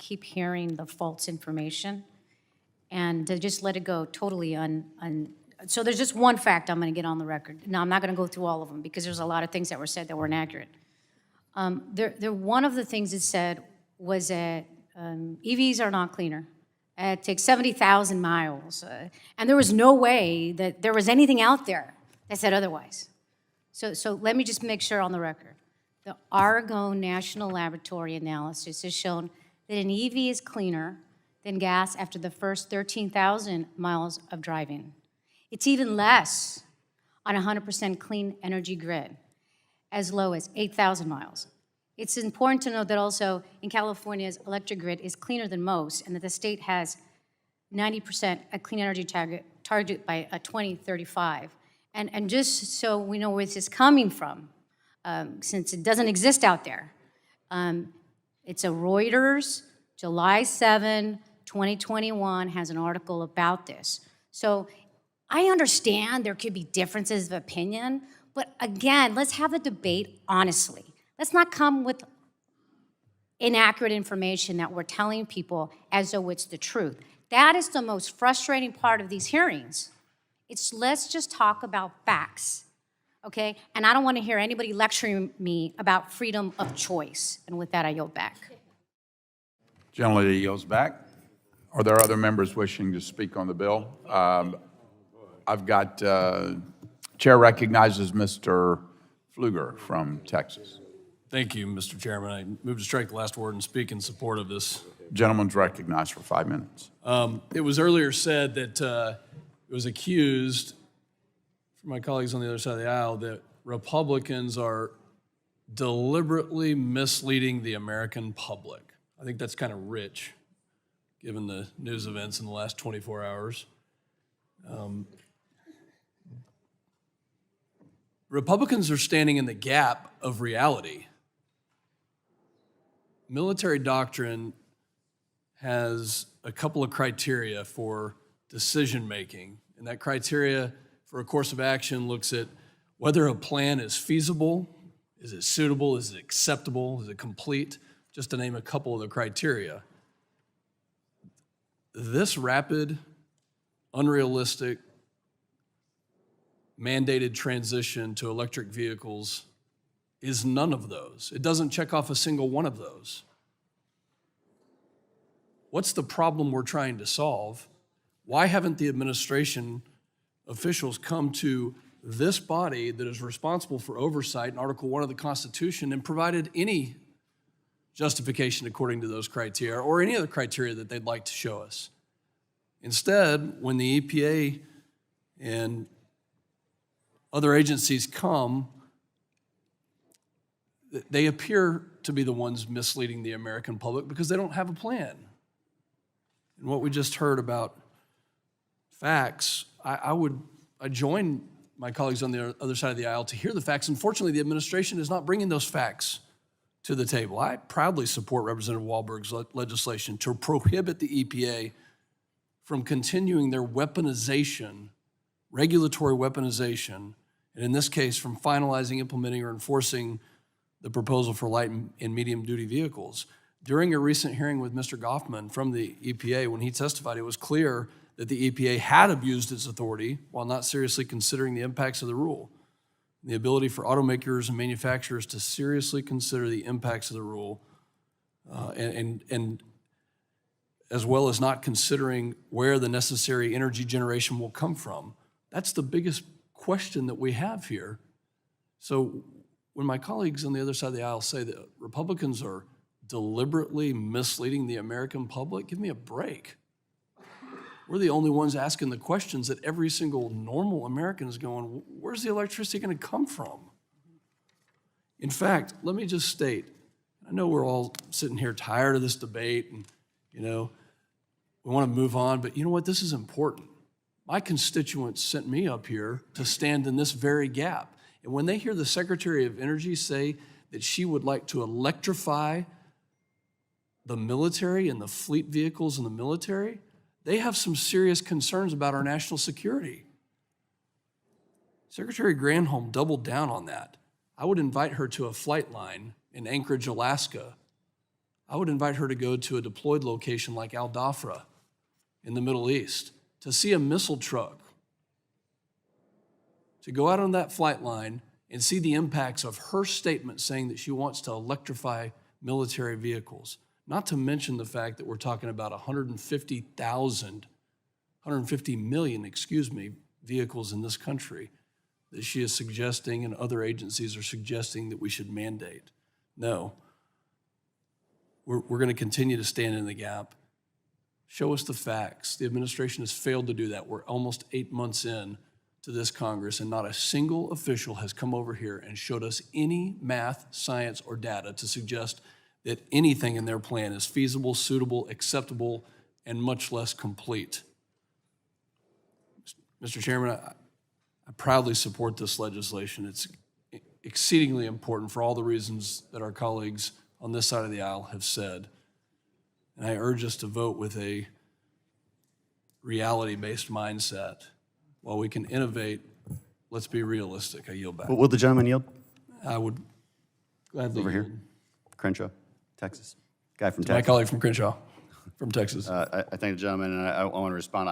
keep hearing the false information and to just let it go totally so there's just one fact I'm going to get on the record. Now, I'm not going to go through all of them because there's a lot of things that were said that weren't accurate. One of the things it said was that EVs are not cleaner. It takes 70,000 miles. And there was no way that there was anything out there that said otherwise. So let me just make sure on the record. The Argonne National Laboratory analysis has shown that an EV is cleaner than gas after the first 13,000 miles of driving. It's even less on a 100% clean energy grid, as low as 8,000 miles. It's important to note that also in California's electric grid is cleaner than most, and that the state has 90% a clean energy target by 2035. And just so we know where this is coming from, since it doesn't exist out there, it's a Reuters, July 7, 2021, has an article about this. So I understand there could be differences of opinion, but again, let's have the debate honestly. Let's not come with inaccurate information that we're telling people as though it's the truth. That is the most frustrating part of these hearings. Let's just talk about facts, okay? And I don't want to hear anybody lecturing me about freedom of choice. And with that, I yield back. Generally yields back. Are there other members wishing to speak on the bill? I've got, Chair recognizes Mr. Pfluger from Texas. Thank you, Mr. Chairman. I move to strike the last word and speak in support of this. Gentleman's recognized for 5 minutes. It was earlier said that it was accused from my colleagues on the other side of the aisle that Republicans are deliberately misleading the American public. I think that's kind of rich, given the news events in the last 24 hours. Republicans are standing in the gap of reality. Military doctrine has a couple of criteria for decision-making, and that criteria for a course of action looks at whether a plan is feasible, is it suitable, is it acceptable, is it complete, just to name a couple of the criteria. This rapid, unrealistic, mandated transition to electric vehicles is none of those. It doesn't check off a single one of those. What's the problem we're trying to solve? Why haven't the administration officials come to this body that is responsible for oversight in Article 1 of the Constitution and provided any justification according to those criteria or any other criteria that they'd like to show us? Instead, when the EPA and other agencies come, they appear to be the ones misleading the American public because they don't have a plan. And what we just heard about facts, I join my colleagues on the other side of the aisle to hear the facts. Unfortunately, the administration is not bringing those facts to the table. I proudly support Representative Walberg's legislation to prohibit the EPA from continuing their weaponization, regulatory weaponization, and in this case, from finalizing, implementing, or enforcing the proposal for light and medium-duty vehicles. During a recent hearing with Mr. Goffman from the EPA, when he testified, it was clear that the EPA had abused its authority while not seriously considering the impacts of the rule. The ability for automakers and manufacturers to seriously consider the impacts of the rule and as well as not considering where the necessary energy generation will come from. That's the biggest question that we have here. So when my colleagues on the other side of the aisle say that Republicans are deliberately misleading the American public, give me a break. We're the only ones asking the questions that every single normal American is going, where's the electricity going to come from? In fact, let me just state, I know we're all sitting here tired of this debate and, we want to move on, but you know what? This is important. My constituents sent me up here to stand in this very gap. And when they hear the Secretary of Energy say that she would like to electrify the military and the fleet vehicles in the military, they have some serious concerns about our national security. Secretary Granholm doubled down on that. I would invite her to a flight line in Anchorage, Alaska. I would invite her to go to a deployed location like Al Dhafra in the Middle East to see a missile truck, to go out on that flight line and see the impacts of her statement saying that she wants to electrify military vehicles. Not to mention the fact that we're talking about 150 million, vehicles in this country that she is suggesting and other agencies are suggesting that we should mandate. No. We're going to continue to stand in the gap. Show us the facts. The administration has failed to do that. We're almost 8 months in to this Congress, and not a single official has come over here and showed us any math, science, or data to suggest that anything in their plan is feasible, suitable, acceptable, and much less complete. Mr. Chairman, I proudly support this legislation. It's exceedingly important for all the reasons that our colleagues on this side of the aisle have said. And I urge us to vote with a reality-based mindset. While we can innovate, let's be realistic. I yield back. Will the gentleman yield? I would gladly Over here. yield. Crenshaw, Texas. Guy from My Texas. colleague from Crenshaw, from Texas. I thank the gentleman, and I want to respond.